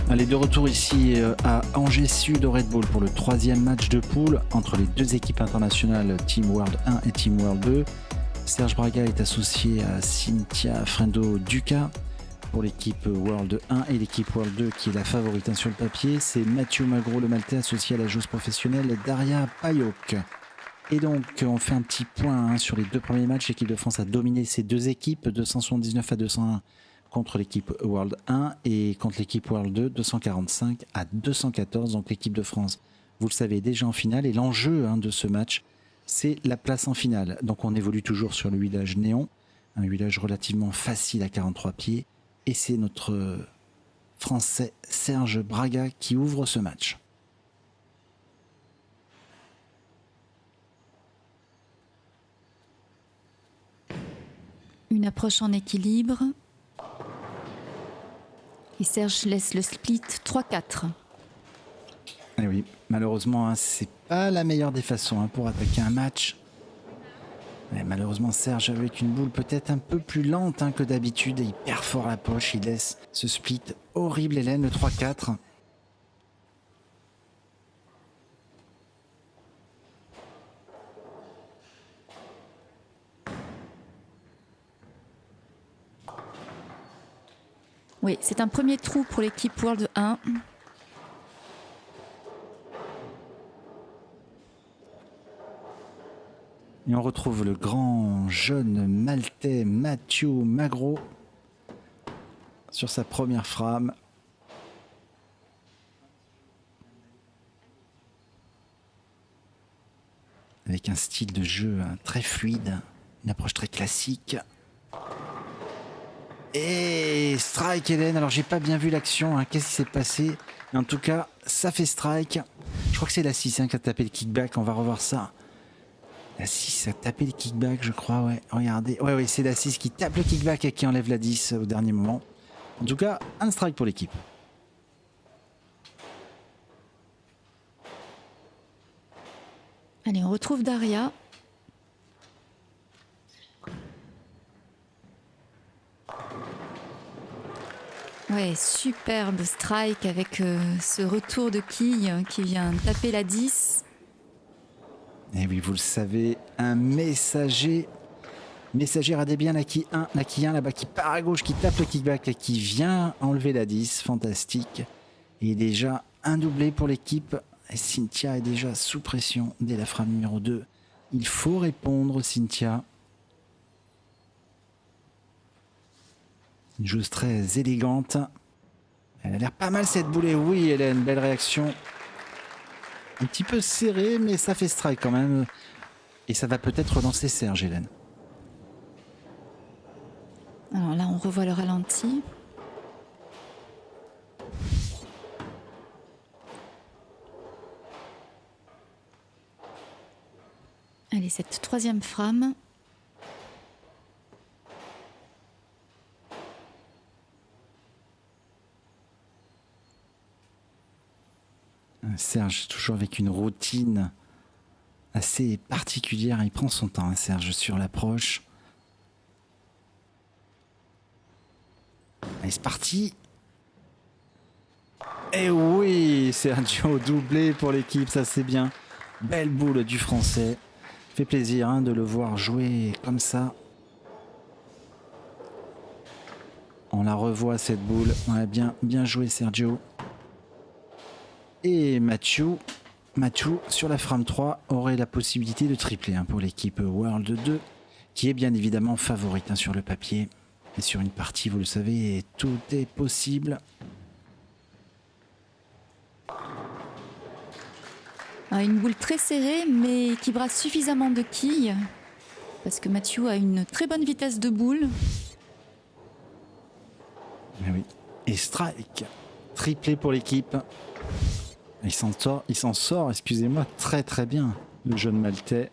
Allez, de retour ici à Angers Sud au Red Bull pour le troisième match de poule entre les deux équipes internationales Team World 1 et Team World 2. Serge Braga est associé à Cynthia Frendo Duca pour l'équipe World 1 et l'équipe World 2 qui est la favorite sur le papier. C'est Mathieu Magro, le Maltais, associé à la joueuse professionnelle Daria Payok. Et donc on fait un petit point sur les deux premiers matchs. L'équipe de France a dominé ces deux équipes, 279 à 201 contre l'équipe World 1 et contre l'équipe World 2, 245 à 214. Donc l'équipe de France, vous le savez, est déjà en finale. Et l'enjeu de ce match, c'est la place en finale. Donc on évolue toujours sur le huilage néon, un huilage relativement facile à 43 pieds. Et c'est notre Français Serge Braga qui ouvre ce match. Une approche en équilibre. Et Serge laisse le split 3-4. Et oui, malheureusement, c'est pas la meilleure des façons pour attaquer un match. Mais malheureusement, Serge, avec une boule peut-être un peu plus lente que d'habitude, il perd fort la poche, il laisse ce split horrible, Hélène, le 3-4. Oui, c'est un premier trou pour l'équipe World 1. Et on retrouve le grand jeune Maltais Mathieu Magro sur sa première frame. Avec un style de jeu très fluide, une approche très classique. Et strike, Hélène. Alors j'ai pas bien vu l'action, qu'est-ce qui s'est passé? Mais en tout cas, ça fait strike. Je crois que c'est la 6 qui a tapé le kickback, on va revoir ça. La 6 a tapé le kickback, je crois, ouais. Regardez, ouais, c'est la 6 qui tape le kickback et qui enlève la 10 au dernier moment. En tout cas, un strike pour l'équipe. Allez, on retrouve Daria. Ouais, superbe strike avec ce retour de quille qui vient taper la 10. Et oui, vous le savez, un messager Radébien, la qui 1, là-bas, qui part à gauche, qui tape le kickback et qui vient enlever la 10. Fantastique. Et déjà un doublé pour l'équipe. Et Cynthia est déjà sous pression dès la frame numéro 2. Il faut répondre, Cynthia. Une joueuse très élégante. Elle a l'air pas mal cette boule. Et oui, Hélène, belle réaction. Un petit peu serré, mais ça fait strike quand même. Et ça va peut-être relancer Serge, Hélène. Alors là, on revoit le ralenti. Allez, cette troisième frame. Serge, toujours avec une routine assez particulière. Il prend son temps, Serge, sur l'approche. Allez, c'est parti. Et oui, Sergio doublé pour l'équipe, ça c'est bien. Belle boule du Français. Fait plaisir de le voir jouer comme ça. On la revoit cette boule. Ouais, bien joué Sergio. Et Mathieu sur la frame 3 aurait la possibilité de tripler pour l'équipe World 2 qui est bien évidemment favorite sur le papier. Et sur une partie, vous le savez, tout est possible. Une boule très serrée, mais qui brasse suffisamment de quilles, parce que Mathieu a une très bonne vitesse de boule. Mais oui. Et strike, triplé pour l'équipe. Il s'en sort, excusez-moi, très très bien, le jeune Maltais.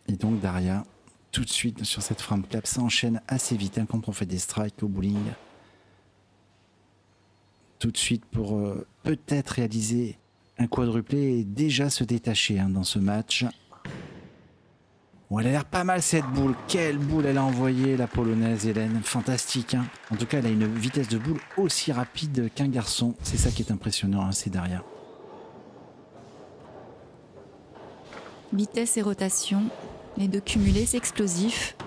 Et donc Daria, tout de suite sur cette frame clap, ça enchaîne assez vite quand on fait des strikes au bowling. Tout de suite pour peut-être réaliser un quadruplé et déjà se détacher dans ce match. Bon, elle a l'air pas mal cette boule. Quelle boule elle a envoyée, la polonaise Hélène. Fantastique. Hein. En tout cas, elle a une vitesse de boule aussi rapide qu'un garçon. C'est ça qui est impressionnant, hein, c'est Daria. Vitesse et rotation, les deux cumulés, c'est explosif.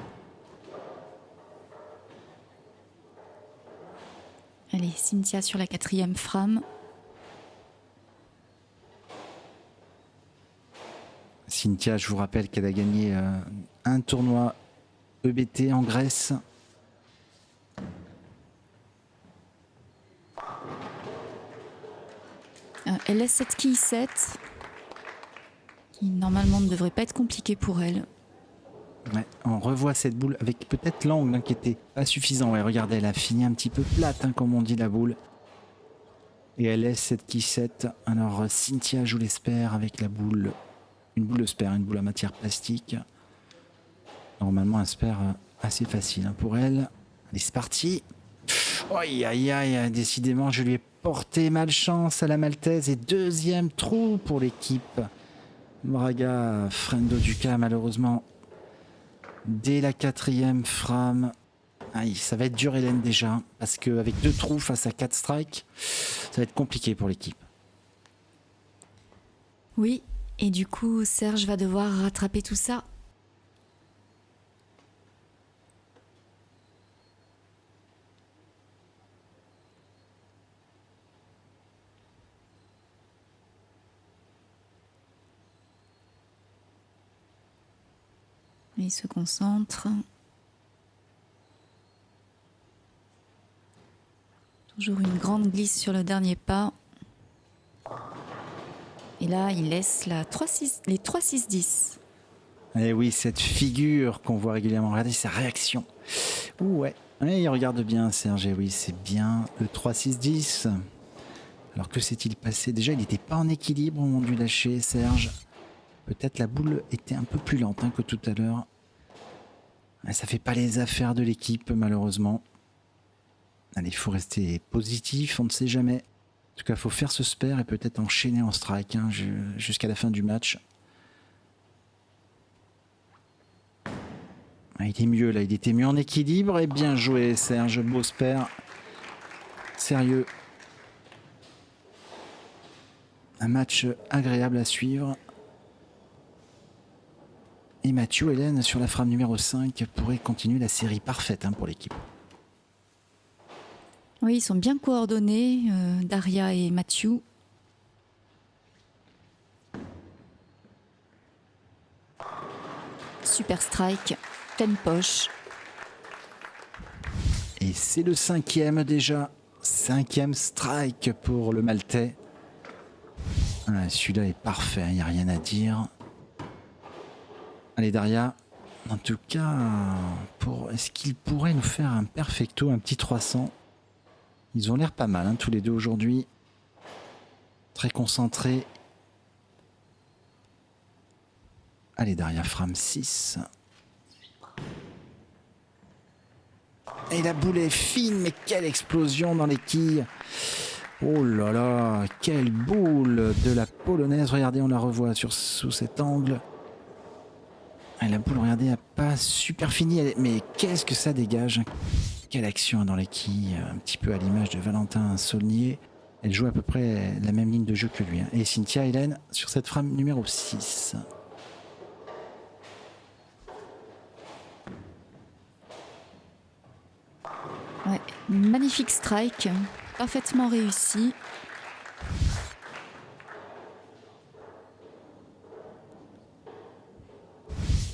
Allez, Cynthia sur la 4e frame. Cynthia, je vous rappelle qu'elle a gagné un tournoi EBT en Grèce. Elle laisse cette quille 7, qui normalement ne devrait pas être compliqué pour elle. Ouais, on revoit cette boule avec peut-être l'angle hein, qui était pas suffisant. Ouais, regardez, elle a fini un petit peu plate, hein, comme on dit la boule. Et elle laisse cette quille 7. Alors Cynthia, je l'espère, avec la boule. Une boule de spare, une boule à matière plastique. Normalement, un spare assez facile hein, pour elle. Allez, c'est parti. Aïe, aïe, aïe, décidément, je lui ai porté malchance à la Maltaise. Et deuxième trou pour l'équipe. Braga, Frendo Duca, malheureusement. Dès la 4e frame. Aïe, ça va être dur, Hélène, déjà. Parce qu'avec 2 trous face à 4 strikes, ça va être compliqué pour l'équipe. Oui. Et du coup, Serge va devoir rattraper tout ça. Il se concentre. Toujours une grande glisse sur le dernier pas. Et là, il laisse les 3-6-10. Et oui, cette figure qu'on voit régulièrement. Regardez sa réaction. Ouh, ouais. Ouais, il regarde bien, Serge. Et oui, c'est bien le 3-6-10. Alors que s'est-il passé? Déjà, il n'était pas en équilibre au moment du lâcher, Serge. Peut-être la boule était un peu plus lente hein, que tout à l'heure. Ça fait pas les affaires de l'équipe, malheureusement. Allez, il faut rester positif, on ne sait jamais. En tout cas, il faut faire ce spare et peut-être enchaîner en strike hein, jusqu'à la fin du match. Ah, il est mieux là, il était mieux en équilibre et bien joué Serge, beau spare. Sérieux. Un match agréable à suivre. Et Mathieu, Hélène, sur la frame numéro 5, pourrait continuer la série parfaite hein, pour l'équipe. Oui, ils sont bien coordonnés, Daria et Mathieu. Super strike, pleine poche. Et c'est le 5e déjà. 5e strike pour le Maltais. Ah, celui-là est parfait, il n'y a rien à dire. Allez Daria, en tout cas, est-ce qu'il pourrait nous faire un perfecto, un petit 300? Ils ont l'air pas mal, hein, tous les deux aujourd'hui. Très concentrés. Allez Daria, frame 6. Et la boule est fine, mais quelle explosion dans les quilles. Oh là là, quelle boule de la polonaise. Regardez, on la revoit sous cet angle. Et la boule, regardez, n'a pas super fini. Mais qu'est-ce que ça dégage. Quelle action dans les quilles. Un petit peu à l'image de Valentin Saulnier. Elle joue à peu près la même ligne de jeu que lui. Et Cynthia, Hélène, sur cette frame numéro 6. Ouais, magnifique strike, parfaitement réussi.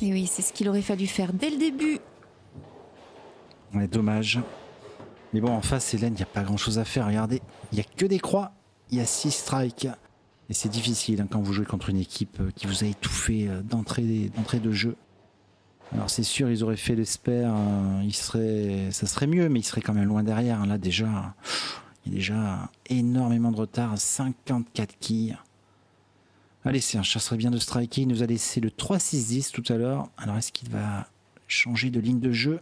Et oui, c'est ce qu'il aurait fallu faire dès le début. Ouais, dommage. Mais bon, en face, Hélène, il n'y a pas grand-chose à faire. Regardez, il n'y a que des croix. Il y a 6 strikes. Et c'est difficile hein, quand vous jouez contre une équipe qui vous a étouffé d'entrée de jeu. Alors c'est sûr, ils auraient fait le spare, ça serait mieux, mais ils seraient quand même loin derrière. Là déjà, il y a déjà énormément de retard, 54 quilles. Allez Serge, ça serait bien de striker. Il nous a laissé le 3-6-10 tout à l'heure. Alors est-ce qu'il va changer de ligne de jeu?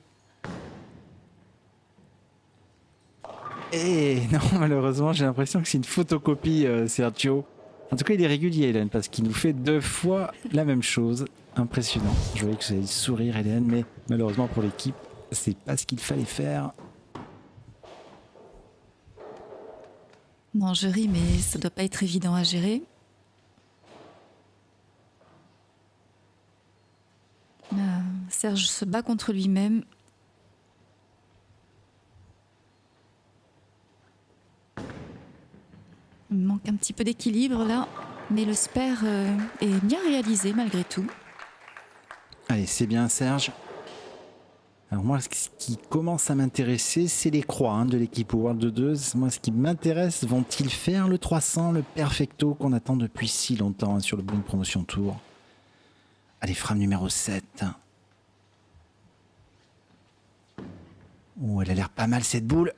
Et non, malheureusement, j'ai l'impression que c'est une photocopie, Sergio. En tout cas, il est régulier, Hélène, parce qu'il nous fait 2 fois la même chose. Impressionnant. Je voyais que j'allais sourire, Hélène, mais malheureusement pour l'équipe, c'est pas ce qu'il fallait faire. Non, je ris, mais ça doit pas être évident à gérer. Serge se bat contre lui-même. Il manque un petit peu d'équilibre là, mais le spare est bien réalisé malgré tout. Allez, c'est bien Serge. Alors moi, ce qui commence à m'intéresser, c'est les croix de l'équipe World 2. Moi, ce qui m'intéresse, vont-ils faire le 300, le perfecto qu'on attend depuis si longtemps sur le Blink Promotion Tour? Allez, frame numéro 7. Oh, elle a l'air pas mal cette boule.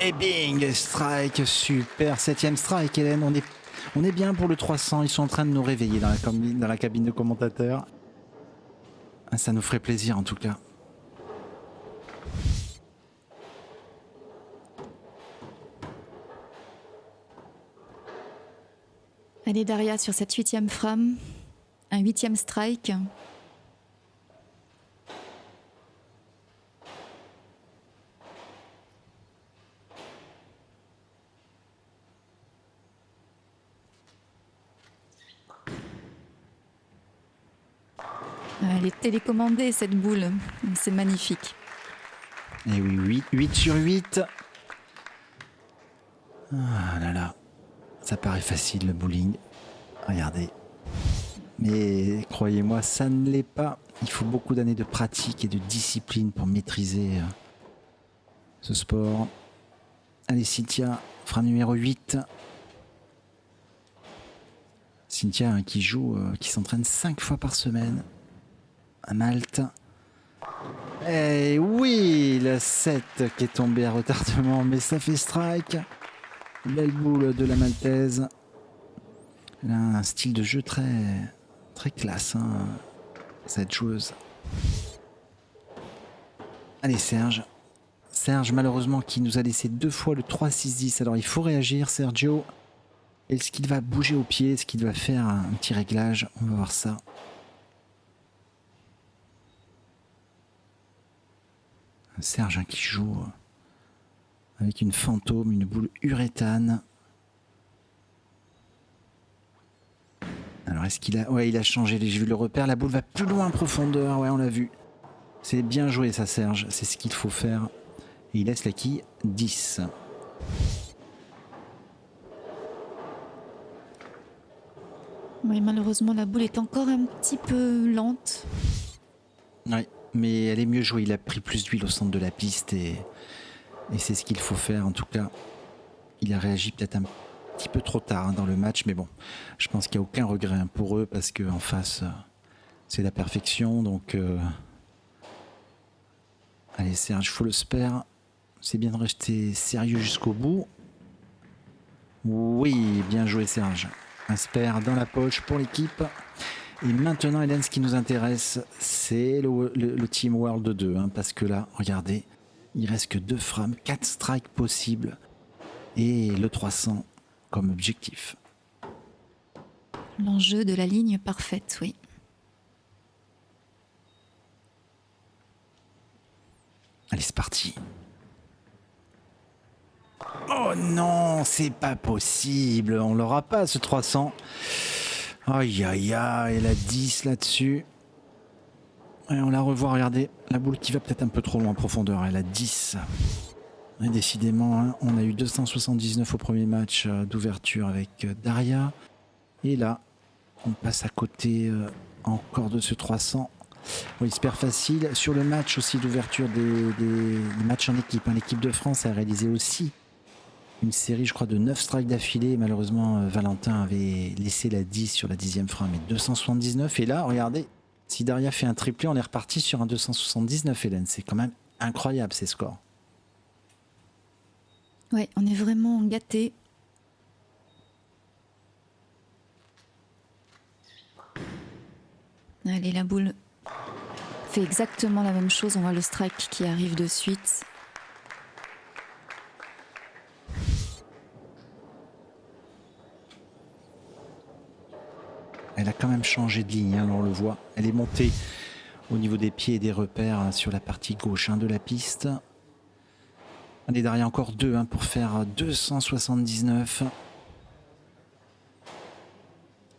Et bing, strike, super. 7e strike, Hélène. On est bien pour le 300. Ils sont en train de nous réveiller dans la cabine de commentateurs. Ça nous ferait plaisir en tout cas. Allez Daria sur cette 8e frame. Un 8e strike. Elle est télécommandée cette boule. C'est magnifique. Et oui, 8 sur 8. Ah là là. Ça paraît facile le bowling. Regardez. Mais croyez-moi, ça ne l'est pas. Il faut beaucoup d'années de pratique et de discipline pour maîtriser ce sport. Allez Cynthia, frame numéro 8. Cynthia qui joue, qui s'entraîne 5 fois par semaine à Malte. Et oui, la 7 qui est tombée à retardement, mais ça fait strike. Belle boule de la Maltaise. Elle a un style de jeu très classe, cette joueuse. Allez Serge. Serge malheureusement qui nous a laissé 2 fois le 3-6-10. Alors il faut réagir Sergio. Est-ce qu'il va bouger au pied? Est-ce qu'il va faire un petit réglage? On va voir ça. Serge qui joue avec une fantôme, une boule uréthane. Alors est-ce qu'il a... Ouais, il a changé, j'ai vu le repère, la boule va plus loin en profondeur, ouais on l'a vu. C'est bien joué ça Serge, c'est ce qu'il faut faire. Et il laisse la quille 10. Oui, malheureusement la boule est encore un petit peu lente. Oui, mais elle est mieux jouée, il a pris plus d'huile au centre de la piste et c'est ce qu'il faut faire en tout cas. Il a réagi peut-être un petit peu trop tard dans le match, mais bon, je pense qu'il n'y a aucun regret pour eux parce qu'en face, c'est la perfection. Donc, allez Serge, faut le spare. C'est bien de rester sérieux jusqu'au bout. Oui, bien joué Serge. Un spare dans la poche pour l'équipe. Et maintenant, Hélène, ce qui nous intéresse, c'est le Team World 2. Parce que là, regardez, il reste que 2 frames, 4 strikes possibles. Et le 300 comme objectif. L'enjeu de la ligne parfaite, oui. Allez, c'est parti. Oh non, c'est pas possible. On l'aura pas ce 300. Aïe aïe aïe, elle a 10 là-dessus. Et on la revoit, regardez. La boule qui va peut-être un peu trop loin en profondeur. Elle a 10. Et décidément, on a eu 279 au premier match d'ouverture avec Daria. Et là, on passe à côté encore de ce 300. Oui, super facile. Sur le match aussi d'ouverture des matchs en équipe. L'équipe de France a réalisé aussi une série, je crois, de 9 strikes d'affilée. Malheureusement, Valentin avait laissé la 10 sur la 10e frame, mais 279. Et là, regardez, si Daria fait un triplé, on est reparti sur un 279, Hélène. C'est quand même incroyable, ces scores. Ouais, on est vraiment gâtés. Allez, la boule fait exactement la même chose. On voit le strike qui arrive de suite. Elle a quand même changé de ligne, hein, on le voit. Elle est montée au niveau des pieds et des repères hein, sur la partie gauche hein, de la piste. Elle est derrière encore 2 hein, pour faire 279.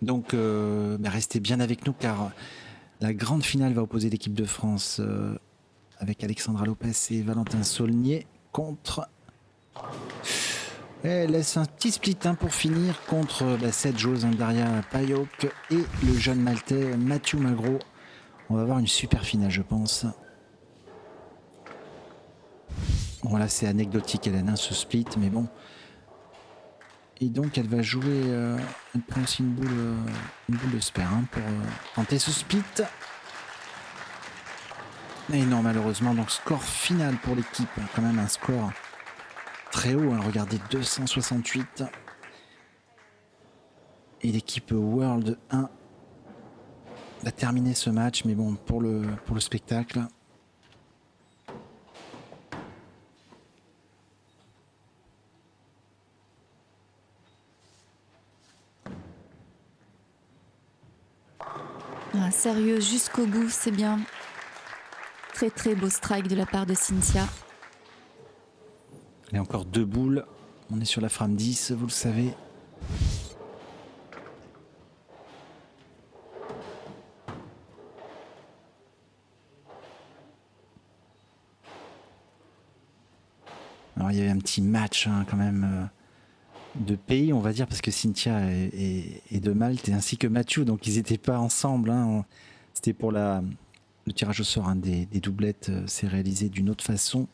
Donc restez bien avec nous car la grande finale va opposer l'équipe de France avec Alexandra Lopez et Valentin Saulnier contre... Elle laisse un petit split hein, pour finir contre Seth Jones, Daria Payok et le jeune maltais Mathieu Magro. On va avoir une super finale je pense. Bon là c'est anecdotique Hélène hein, ce split mais bon. Et donc elle va jouer, elle prend aussi une boule de spare hein, pour tenter ce split. Et non malheureusement donc score final pour l'équipe, quand même un score très haut, hein, regardez 268. Et l'équipe World 1 va terminer ce match mais bon pour le spectacle. Ah, sérieux, jusqu'au bout, c'est bien. Très très beau strike de la part de Cynthia. Il y a encore 2 boules. On est sur la frame 10, vous le savez. Alors il y avait un petit match hein, quand même de pays, on va dire, parce que Cynthia est de Malte, ainsi que Mathieu, donc ils n'étaient pas ensemble. Hein. C'était pour le tirage au sort hein, des doublettes, c'est réalisé d'une autre façon.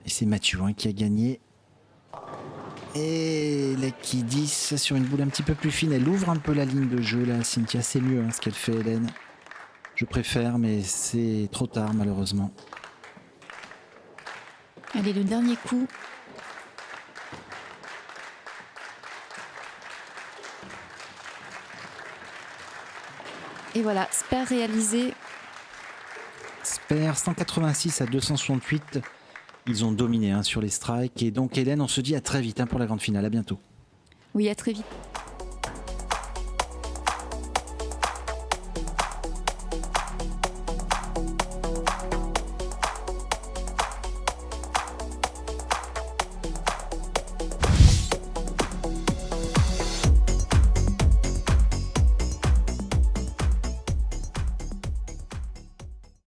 Et c'est Mathieu hein, qui a gagné. Et Lucky 10 sur une boule un petit peu plus fine. Elle ouvre un peu la ligne de jeu là, Cynthia. C'est mieux hein, ce qu'elle fait, Hélène. Je préfère, mais c'est trop tard malheureusement. Allez, le dernier coup. Et voilà, spare réalisé. Spare 186 à 268. Ils ont dominé hein, sur les strikes. Et donc Hélène, on se dit à très vite hein, pour la grande finale. À bientôt. Oui, à très vite.